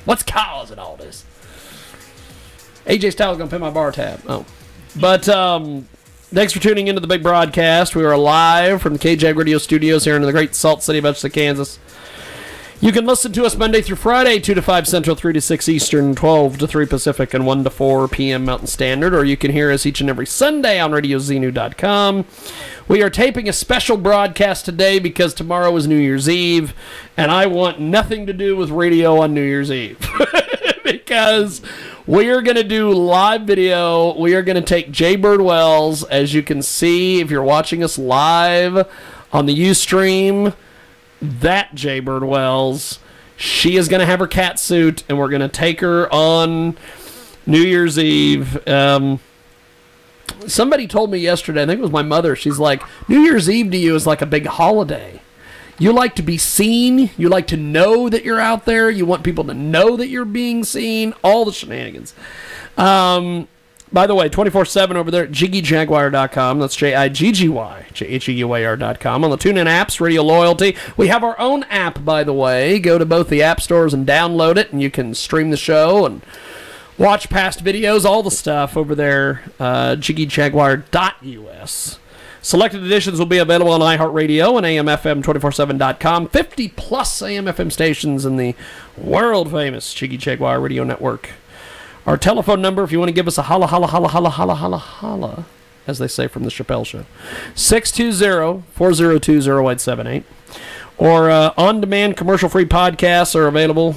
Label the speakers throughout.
Speaker 1: what's causing all this? AJ Styles going to pay my bar tab. Oh. But thanks for tuning into the big broadcast. We are live from the KJAG Radio Studios here in the great Salt City of Edgerton, Kansas. You can listen to us Monday through Friday, 2 to 5 Central, 3 to 6 Eastern, 12 to 3 Pacific, and 1 to 4 p.m. Mountain Standard. Or you can hear us each and every Sunday on RadioZenu.com. We are taping a special broadcast today because tomorrow is New Year's Eve, and I want nothing to do with radio on New Year's Eve. Because we are going to do live video. We are going to take Jaybird Wells, as you can see if you're watching us live on the Ustream. That Jaybird Wells, she is going to have her cat suit, and we're going to take her on New Year's Eve. Somebody told me yesterday, I think it was my mother, she's like, New Year's Eve to you is like a big holiday. You like to be seen. You like to know that you're out there. You want people to know that you're being seen. All the shenanigans. By the way, 24/7 over there at JiggyJaguar.com. That's Jiggy, JHEUAR.com. On the TuneIn apps, Radio Loyalty. We have our own app, by the way. Go to both the app stores and download it, and you can stream the show and watch past videos, all the stuff over there, JiggyJaguar.us. Selected editions will be available on iHeartRadio and AMFM247.com. 50-plus AM/FM stations in the world-famous Jiggy Jaguar Radio Network. Our telephone number, if you want to give us a holla, holla, holla, holla, holla, holla, holla, as they say from the Chappelle Show, 620-402-0878. Or on-demand commercial-free podcasts are available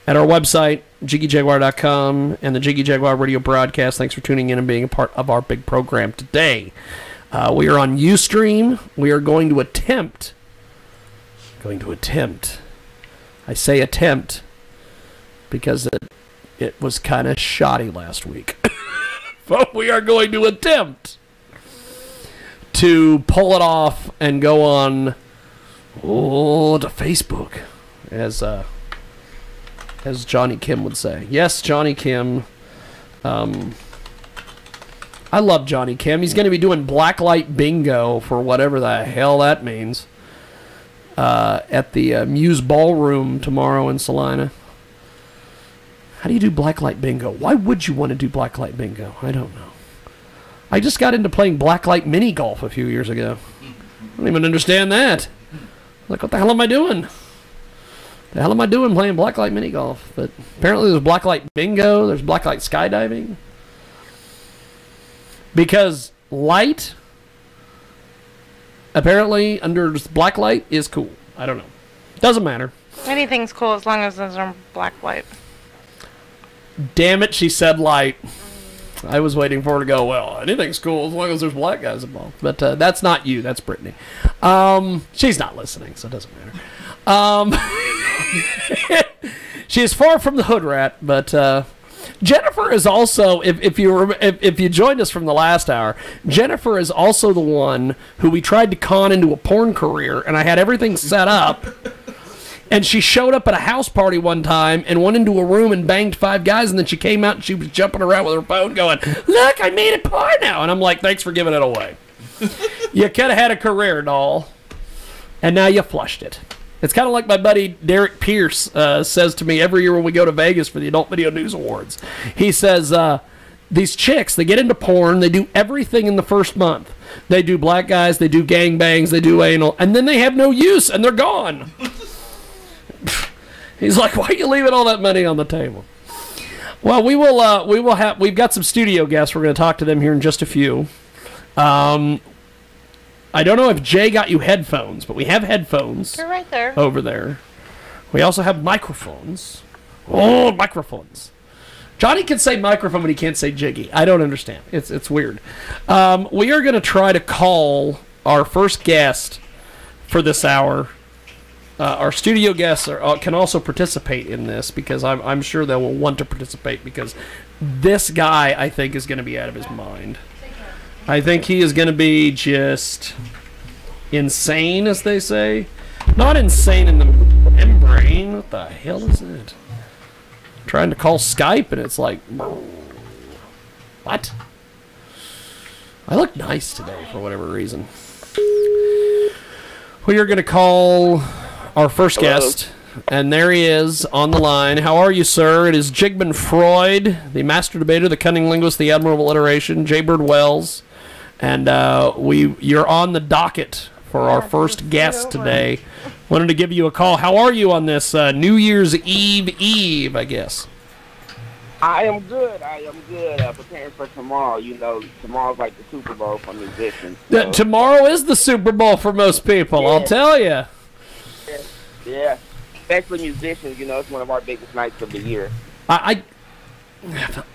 Speaker 1: at our website, JiggyJaguar.com, and the Jiggy Jaguar Radio broadcast. Thanks for tuning in and being a part of our big program today. We are on Ustream. We are going to attempt. I say attempt because it was kind of shoddy last week. But we are going to attempt to pull it off and go on to Facebook, as Johnny Kim would say. Yes, Johnny Kim. I love Johnny Kim. He's going to be doing blacklight bingo for whatever the hell that means at the Muse Ballroom tomorrow in Salina. How do you do blacklight bingo? Why would you want to do blacklight bingo? I don't know. I just got into playing blacklight mini golf a few years ago. I don't even understand that. Like, what the hell am I doing? The hell am I doing playing blacklight mini golf? But apparently there's blacklight bingo. There's blacklight skydiving. Because light, apparently, under blacklight is cool. I don't know. Doesn't matter.
Speaker 2: Anything's cool as long as there's a black light.
Speaker 1: Damn it, she said light. I was waiting for her to go, well, anything's cool as long as there's black guys involved. But that's not you. That's Brittany. She's not listening, so it doesn't matter. She is far from the hood rat, but Jennifer is also, if you joined us from the last hour, Jennifer is also the one who we tried to con into a porn career, and I had everything set up. And she showed up at a house party one time and went into a room and banged 5 guys, and then she came out and she was jumping around with her phone going, look, I made a porn now. And I'm like, thanks for giving it away. You could have had a career, doll. And now you flushed it. It's kind of like my buddy Derek Pierce says to me every year when we go to Vegas for the Adult Video News Awards. He says, these chicks, they get into porn, they do everything in the first month. They do black guys, they do gangbangs, they do anal, and then they have no use, and they're gone. He's like, why are you leaving all that money on the table? Well, we've got some studio guests. We're going to talk to them here in just a few. I don't know if Jay got you headphones, but we have headphones.
Speaker 2: They're right there. Over there.
Speaker 1: We also have microphones. Oh, microphones. Johnny can say microphone, but he can't say Jiggy. I don't understand. It's weird. We are going to try to call our first guest for this hour. Our studio guests can also participate in this because I'm sure they will want to participate because this guy, I think, is going to be out of his mind. I think he is going to be just insane, as they say. Not insane in the membrane. What the hell is it? I'm trying to call Skype, and it's like... What? I look nice today for whatever reason. We are going to call... our first guest. And there he is on the line. How are you, sir? It is Jigman Freud, the master debater, the cunning linguist, the admirable alliteration, Jaybird Wells. And you're on the docket for our first guest today. Wanted to give you a call. How are you on this New Year's Eve, I guess?
Speaker 3: I am good. Preparing for tomorrow. You know, tomorrow's like the Super Bowl for musicians. So.
Speaker 1: Tomorrow is the Super Bowl for most people, yeah. I'll tell you.
Speaker 3: Yeah. Especially musicians, you know, it's one of our biggest nights of the year.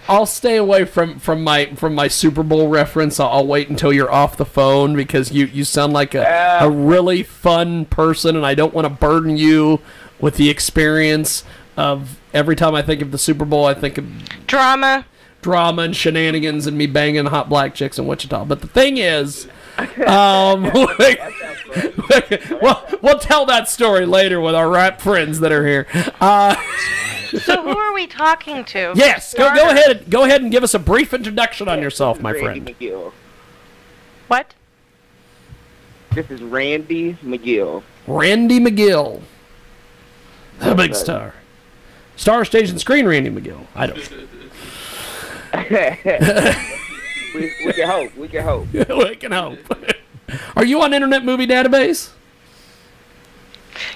Speaker 1: I'll stay away from my Super Bowl reference. I'll wait until you're off the phone because you sound like a really fun person, and I don't want to burden you with the experience of every time I think of the Super Bowl, I think of drama and shenanigans and me banging hot black chicks in Wichita. But the thing is, we'll tell that story later with our rap friends that are here.
Speaker 2: So who are we talking to?
Speaker 1: Yes, go ahead and give us a brief introduction on yourself, my friend.
Speaker 3: McGill.
Speaker 2: What?
Speaker 3: This is Randy McGill.
Speaker 1: Randy McGill, the big star. Star Stage and Screen Randy McGill. I don't.
Speaker 3: we can hope. We
Speaker 1: can hope. Are you on Internet Movie Database?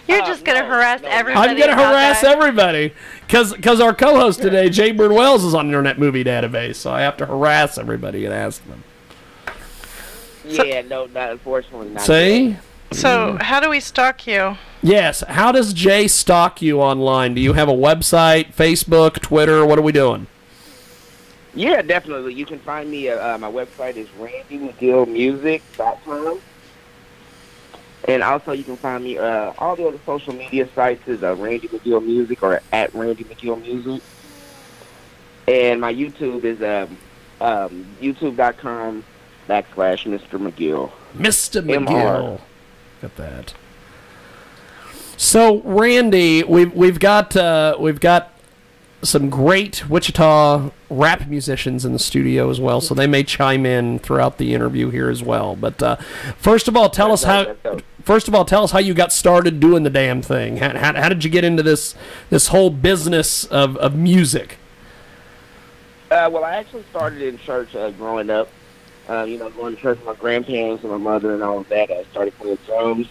Speaker 2: You're just going to harass everybody.
Speaker 1: I'm going to harass everybody because our co-host today, Jaybird Wells, is on Internet Movie Database, so I have to harass everybody and ask them.
Speaker 3: Yeah, no, not unfortunately. Not
Speaker 1: See?
Speaker 3: Yet.
Speaker 2: So, how do we stalk you?
Speaker 1: Yes. How does Jay stalk you online? Do you have a website, Facebook, Twitter? What are we doing?
Speaker 3: Yeah, definitely. You can find me at my website is randymcgillmusic.com. And also you can find me all the other social media sites is Randy McGill Music or at Randy McGill Music. And my YouTube is youtube.com/Mr. McGill.
Speaker 1: Mr. McGill. Got that. So Randy, we've got some great Wichita rap musicians in the studio as well, so they may chime in throughout the interview here as well. But first of all, tell us how you got started doing the damn thing. How did you get into this whole business of music?
Speaker 3: Well, I actually started in church growing up. Going to church with my grandparents and my mother and all of that. I started playing drums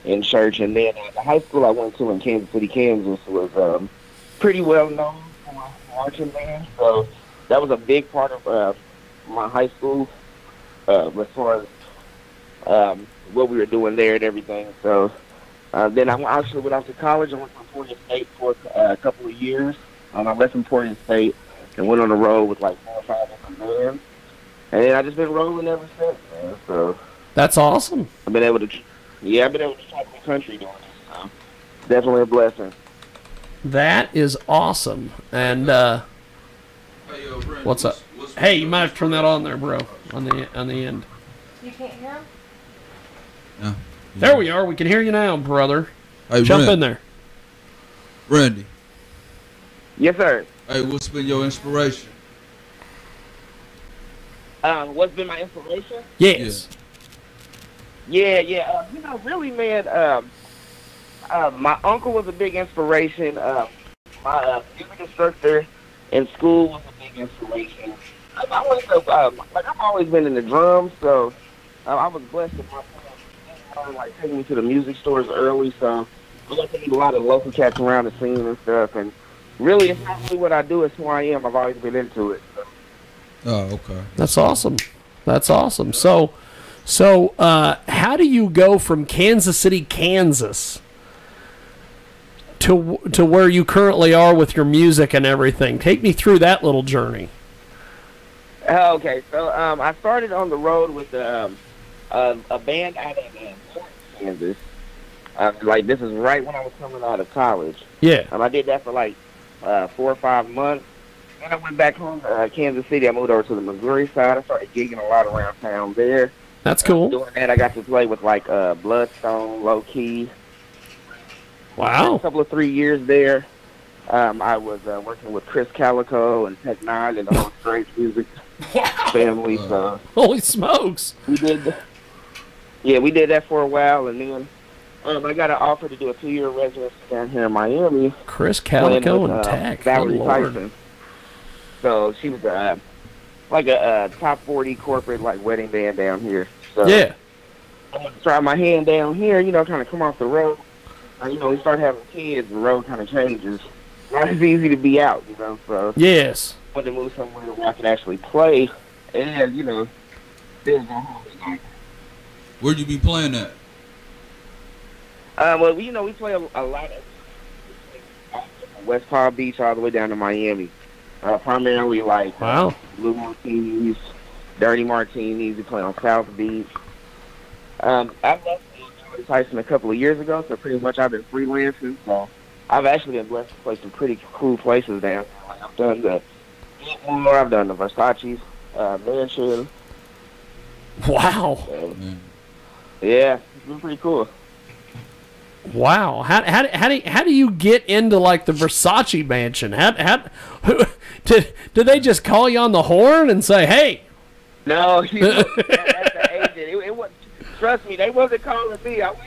Speaker 3: in church, and then the high school I went to in Kansas City, Kansas was pretty well known for marching band. So that was a big part of my high school as far as what we were doing there and everything. So then I actually went off to college. I went to Emporia State for a couple of years. I left Emporia State and went on the road with like 4 or 5 different bands. And then I've just been rolling ever since, man. So
Speaker 1: that's awesome.
Speaker 3: I've been able to travel the country doing this. So definitely a blessing.
Speaker 1: That is awesome. And what's up? Hey, you might have to turn that on there, bro. On the end.
Speaker 2: You can't hear him?
Speaker 4: No.
Speaker 1: There we are. We can hear you now, brother.
Speaker 4: Hey,
Speaker 1: Jump in there.
Speaker 4: Randy.
Speaker 3: Yes, sir.
Speaker 4: Hey, what's been your inspiration?
Speaker 3: What's been my inspiration?
Speaker 1: Yes.
Speaker 3: Yeah. Really, man, my uncle was a big inspiration. My music instructor in school was a big inspiration. I've always been in the drums, so I was blessed with my parents taking me to the music stores early, so I got to meet a lot of local cats around the scene and stuff, and really, it's not really what I do, it's who I am. I've always been into it. So.
Speaker 4: Oh, okay.
Speaker 1: That's awesome. So, how do you go from Kansas City, Kansas, to where you currently are with your music and everything? Take me through that little journey.
Speaker 3: Okay, so I started on the road with a band out of Kansas. This is right when I was coming out of college.
Speaker 1: Yeah.
Speaker 3: I did that for 4 or 5 months. Then I went back home to Kansas City. I moved over to the Missouri side. I started gigging a lot around town there.
Speaker 1: That's cool.
Speaker 3: Doing that, I got to play with Bloodstone, Low Key.
Speaker 1: Wow.
Speaker 3: A couple of 3 years there. I was working with Chris Calico and Tech Nine and the whole Strange Music family. So
Speaker 1: holy smokes!
Speaker 3: We did that for a while, and then I got an offer to do a 2-year residency down here in Miami.
Speaker 1: Chris Calico
Speaker 3: with,
Speaker 1: and Tech.
Speaker 3: Valerie
Speaker 1: Good Lord.
Speaker 3: Tyson. So she was like a top 40 corporate like wedding band down here. So
Speaker 1: Yeah.
Speaker 3: I'm gonna try my hand down here, kind of come off the road. We start having kids, the road kind of changes. Not as easy to be out, So
Speaker 1: Yes.
Speaker 3: I wanted to move somewhere where I can actually play and, still go home at night.
Speaker 4: Where'd you be playing at?
Speaker 3: Well, we play a lot of West Palm Beach all the way down to Miami. Primarily like
Speaker 1: Wow.
Speaker 3: Blue Martinis, Dirty Martinis. We play on South Beach. I left Tyson a couple of years ago, so pretty much I've been freelancing. So I've actually been blessed to play some pretty cool places down there. Like I've done the Gilmore, I've done the Versace's Mansion.
Speaker 1: Wow.
Speaker 3: So, yeah, it's been pretty cool.
Speaker 1: Wow. How do you get into like the Versace mansion? Did they just call you on the horn and say, "Hey"?
Speaker 3: No, that's the agent. It was. Trust me, they wasn't calling me. I went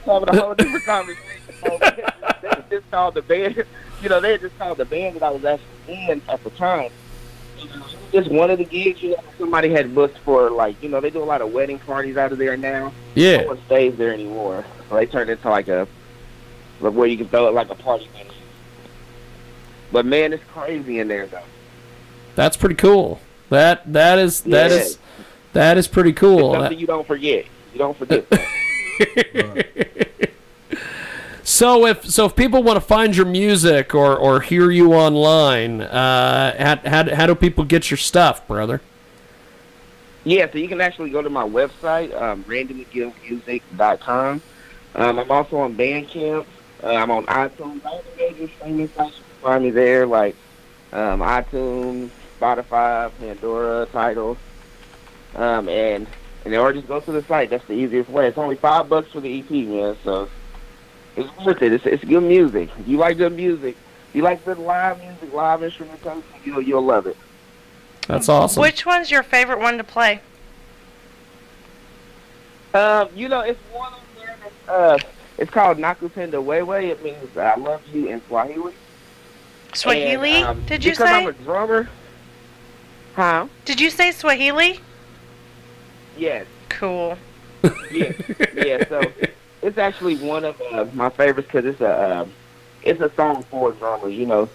Speaker 3: having a whole different conversation. They just called the band. They had just called the band that I was actually in at the time. Just one of the gigs, somebody had booked for, like, they do a lot of wedding parties out of there now.
Speaker 1: Yeah.
Speaker 3: No one stays there anymore. So they turned into like where you can throw it like a party venue. But man, it's crazy in there though.
Speaker 1: That's pretty cool. That is pretty cool.
Speaker 3: It's something you don't forget. You don't forget that.
Speaker 1: So if people want to find your music or hear you online, how do people get your stuff, brother?
Speaker 3: Yeah, so you can actually go to my website, randymcgillmusic.com. I'm also on Bandcamp. I'm on iTunes. All the major streaming sites, you can find me there, like iTunes, Spotify, Pandora, Tidal, and or just go to the site. That's the easiest way. It's only $5 for the EP, man. So it's worth it. It's good music. If you like good music, if you like good live music, live instrumentation, you'll love it.
Speaker 1: That's awesome.
Speaker 2: Which one's your favorite one to play?
Speaker 3: It's one of there. It's called Nakupenda Wewe. It means I love you in Swahili.
Speaker 2: Swahili?
Speaker 3: And,
Speaker 2: did you
Speaker 3: because
Speaker 2: say?
Speaker 3: I'm a drummer. Huh?
Speaker 2: Did you say Swahili?
Speaker 3: Yes.
Speaker 2: Cool.
Speaker 3: Yeah. So it's actually one of my favorites because it's a song for drummers. We don't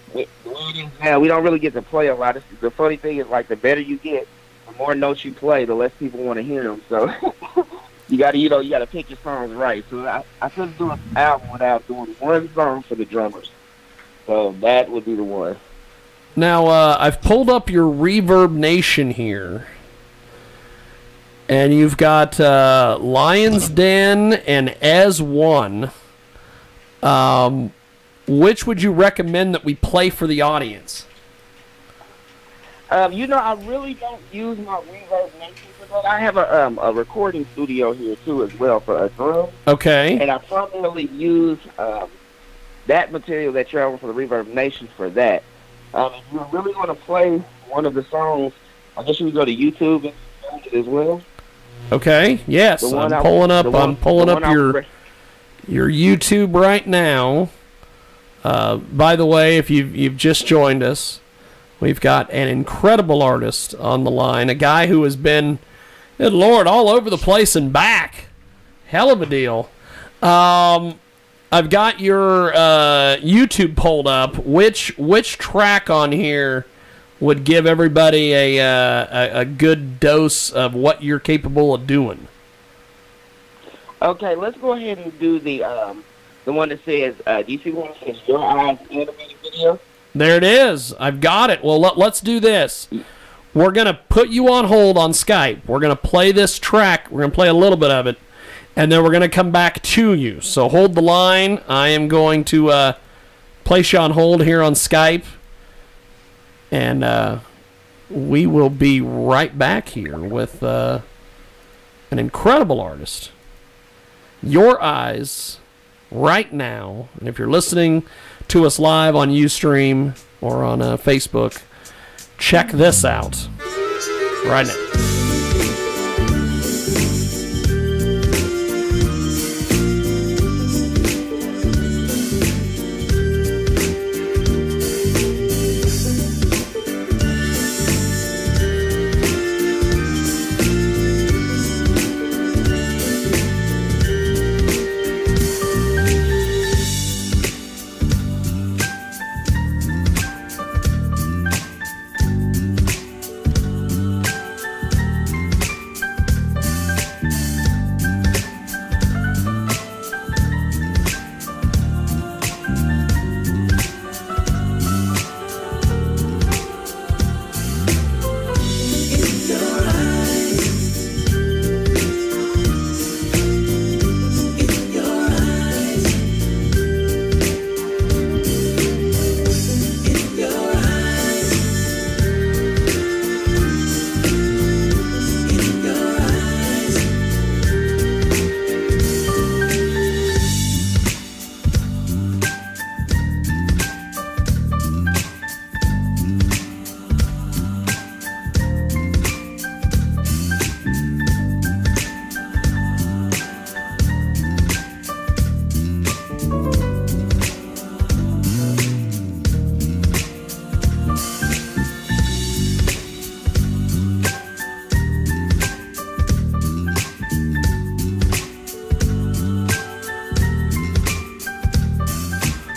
Speaker 3: really get to play a lot. The funny thing is, like, the better you get, the more notes you play, the less people want to hear them. So you gotta pick your songs right. So I couldn't do an album without doing one song for the drummers. So that would be the one.
Speaker 1: Now I've pulled up your Reverb Nation here, and you've got Lion's Den and As One. Which would you recommend that we play for the audience?
Speaker 3: I really don't use my Reverb Nation for that. I have a recording studio here, too, as well, for a drum.
Speaker 1: Okay.
Speaker 3: And I primarily use that material that you're on for the Reverb Nation for that. If you really want to play one of the songs, I guess you would go to YouTube and find it as well.
Speaker 1: Okay. Yes, I'm pulling up your YouTube right now. By the way, if you've just joined us, we've got an incredible artist on the line, a guy who has been, good Lord, all over the place and back. Hell of a deal. I've got your YouTube pulled up. Which track on here would give everybody a good dose of what you're capable of doing?
Speaker 3: Okay, let's go ahead and do the one that says, do you see one that says Your Eyes animated video?
Speaker 1: There it is. I've got it. Well, let's do this. We're going to put you on hold on Skype. We're going to play this track. We're going to play a little bit of it, and then we're going to come back to you. So hold the line. I am going to place you on hold here on Skype, and we will be right back here with an incredible artist. Your Eyes right now. And if you're listening to us live on Ustream or on Facebook, check this out right now.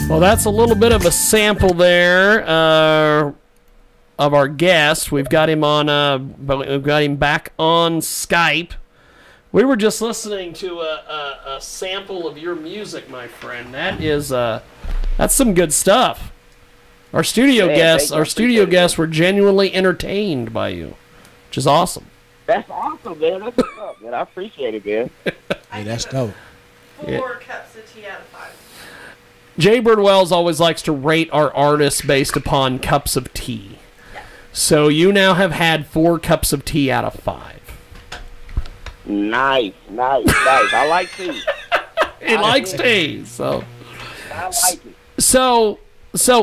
Speaker 1: Well, that's a little bit of a sample there of our guest. We've got him on, we've got him back on Skype. We were just listening to a sample of your music, my friend. That is, that's some good stuff. Our studio guests were genuinely entertained by you, which is awesome.
Speaker 3: That's awesome, man. That's what's up, man. I appreciate it, man.
Speaker 5: Hey, that's dope.
Speaker 2: 4 cups of tea out of 5.
Speaker 1: Jay Birdwells always likes to rate our artists based upon cups of tea.
Speaker 2: Yeah.
Speaker 1: So you now have had 4 cups of tea out of 5.
Speaker 3: Nice. I like tea.
Speaker 1: He likes tea, so.
Speaker 3: I like it.
Speaker 1: So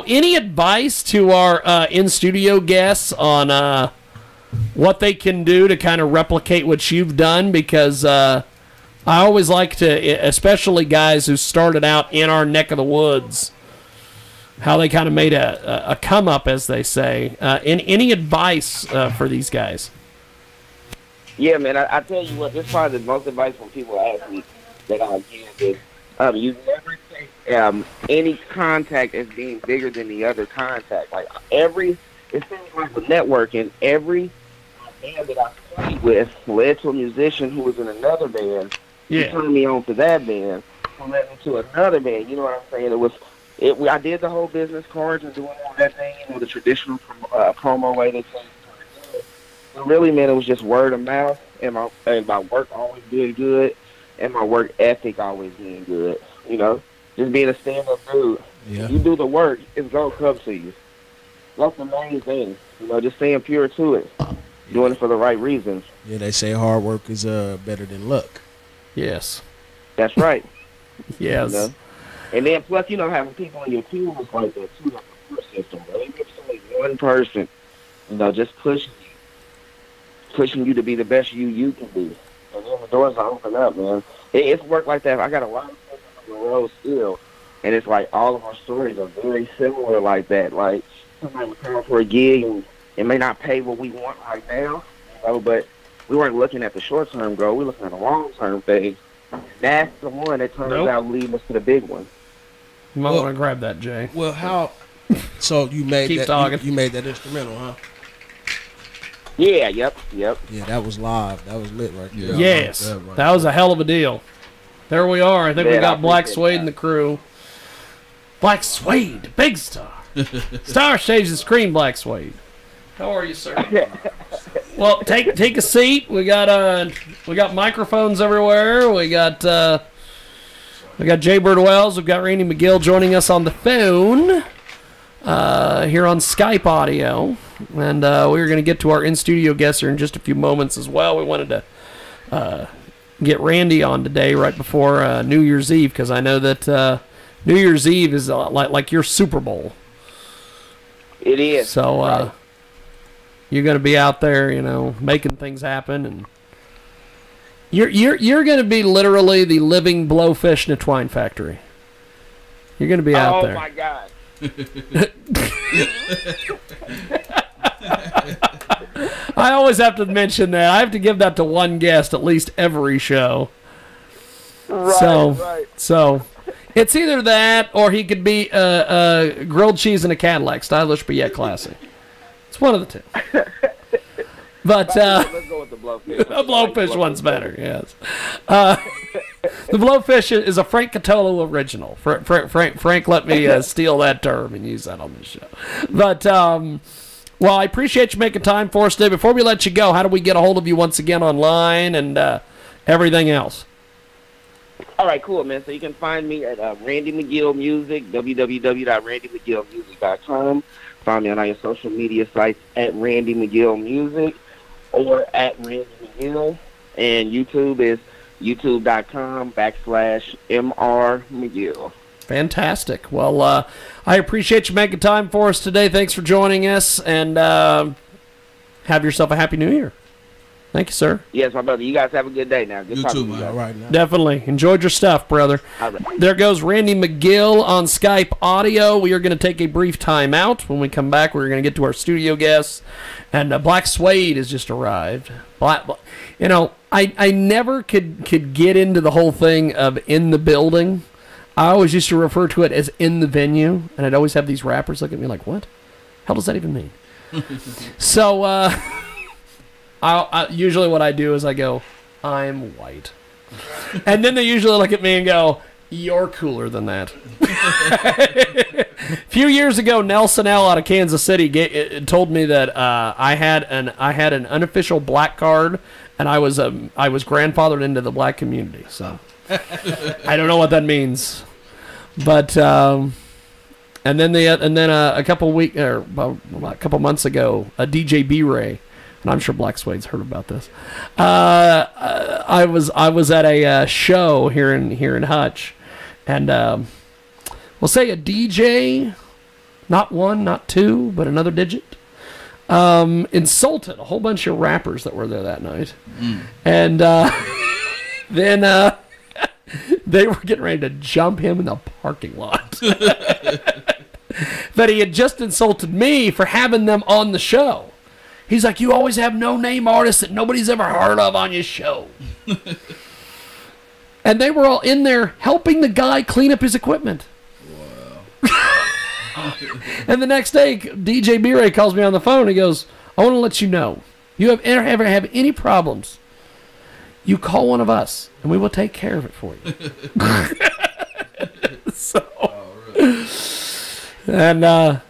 Speaker 1: any advice to our in-studio guests on what they can do to kind of replicate what you've done? Because I always like to, especially guys who started out in our neck of the woods, how they kind of made a come-up, as they say. Any advice for these guys?
Speaker 3: Yeah, man, I tell you what, this is probably the most advice when people ask me that I give is, you never take any contact as being bigger than the other contact. Like, it seems like with networking, every band that I played with led to a musician who was in another band.
Speaker 1: Yeah.
Speaker 3: He turned me on to that band, who led me to another band. You know what I'm saying? I did the whole business cards and doing all that thing, the traditional promo way they say. But really, man, it was just word of mouth, and my work always being good, and my work ethic always being good. Just being a stand-up dude.
Speaker 5: Yeah.
Speaker 3: You do the work, it's gonna come to you. That's the main thing. Just staying pure to it, doing it for the right reasons.
Speaker 5: Yeah, they say hard work is better than luck.
Speaker 1: Yes.
Speaker 3: That's right.
Speaker 1: Yes.
Speaker 3: And then plus, having people on your team is like that too, like the support system. Bro. Even if it's only one person, just pushing you to be the best you can be. And then the doors are open up, man. It's work like that. I got a lot of people on the road still, and it's like all of our stories are very similar like that. Like, somebody would come for a gig, and it may not pay what we want right now, but we weren't looking at the short-term goal. We're looking at the long-term thing. That's the one that turns out leading us to the big one.
Speaker 1: You might want to grab that, Jay.
Speaker 5: Well, how? So you made
Speaker 1: Keep
Speaker 5: that?
Speaker 1: talking.
Speaker 5: You made that instrumental, huh?
Speaker 3: Yeah, yep.
Speaker 5: Yeah, that was live. That was lit right there.
Speaker 1: Yes, that was a hell of a deal. There we are. I think we got Black Suede in the crew. Black Suede, big star. Star Stage and Scream, Black Suede. How are you, sir? Well, take a seat. We got microphones everywhere. We got Jay Birdwells. We've got Randy McGill joining us on the phone here on Skype audio. And we're going to get to our in-studio guests here in just a few moments as well. We wanted to get Randy on today right before New Year's Eve, because I know that New Year's Eve is like your Super Bowl.
Speaker 3: It is.
Speaker 1: So you're going to be out there, making things happen, and you're going to be literally the living blowfish in a twine factory. You're going to be out there.
Speaker 3: Oh my God.
Speaker 1: I always have to mention that. I have to give that to one guest at least every show.
Speaker 3: Right.
Speaker 1: So it's either that or he could be grilled cheese in a Cadillac, stylish but yet classy. It's one of the two. But
Speaker 3: let's go with the blowfish.
Speaker 1: The blowfish one's better. Yes. The blowfish is a Frank Catolo original. Frank let me steal that term and use that on the show. But well, I appreciate you making time for us today. Before we let you go, how do we get a hold of you once again online and everything else?
Speaker 3: All right, cool, man. So you can find me at Randy McGill Music, www.randymcgillmusic.com. Find me on all your social media sites at Randy McGill Music or at Randy McGill. And YouTube is youtube.com/MR McGill.
Speaker 1: Fantastic. Well, I appreciate you making time for us today. Thanks for joining us, and have yourself a Happy New Year. Thank you, sir.
Speaker 3: Yes, my brother. You guys have a good day now. Good
Speaker 4: You
Speaker 3: talking
Speaker 4: too,
Speaker 3: to you
Speaker 4: man.
Speaker 3: guys.
Speaker 5: All right now.
Speaker 1: Definitely. Enjoyed your stuff, brother.
Speaker 3: All right.
Speaker 1: There goes Randy McGill on Skype audio. We are going to take a brief time out. When we come back, we're going to get to our studio guests. And Black Suede has just arrived. I never could get into the whole thing of in the building. I always used to refer to it as in the venue, and I'd always have these rappers look at me like, what? Hell does that even mean? So, I usually what I do is I go, I'm white. And then they usually look at me and go, you're cooler than that. A few years ago, Nelson L. out of Kansas City told me that I had an unofficial black card, and I was grandfathered into the black community. So I don't know what that means, but and then a couple months ago, a DJ B-Ray. And I'm sure Black Suede's heard about this. I was at a show here in Hutch, and we'll say a DJ, not one, not two, but another digit, insulted a whole bunch of rappers that were there that night, and then they were getting ready to jump him in the parking lot. But he had just insulted me for having them on the show. He's like, you always have no-name artists that nobody's ever heard of on your show. And they were all in there helping the guy clean up his equipment. Wow. And the next day, DJ B-Ray calls me on the phone. He goes, I want to let you know, you ever have any problems, you call one of us, and we will take care of it for you. And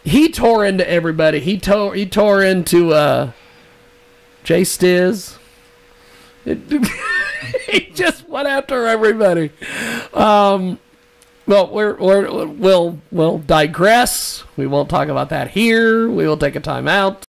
Speaker 1: he tore into everybody. He tore into Jay Stiz. He just went after everybody. Well, we'll digress. We won't talk about that here. We will take a time out.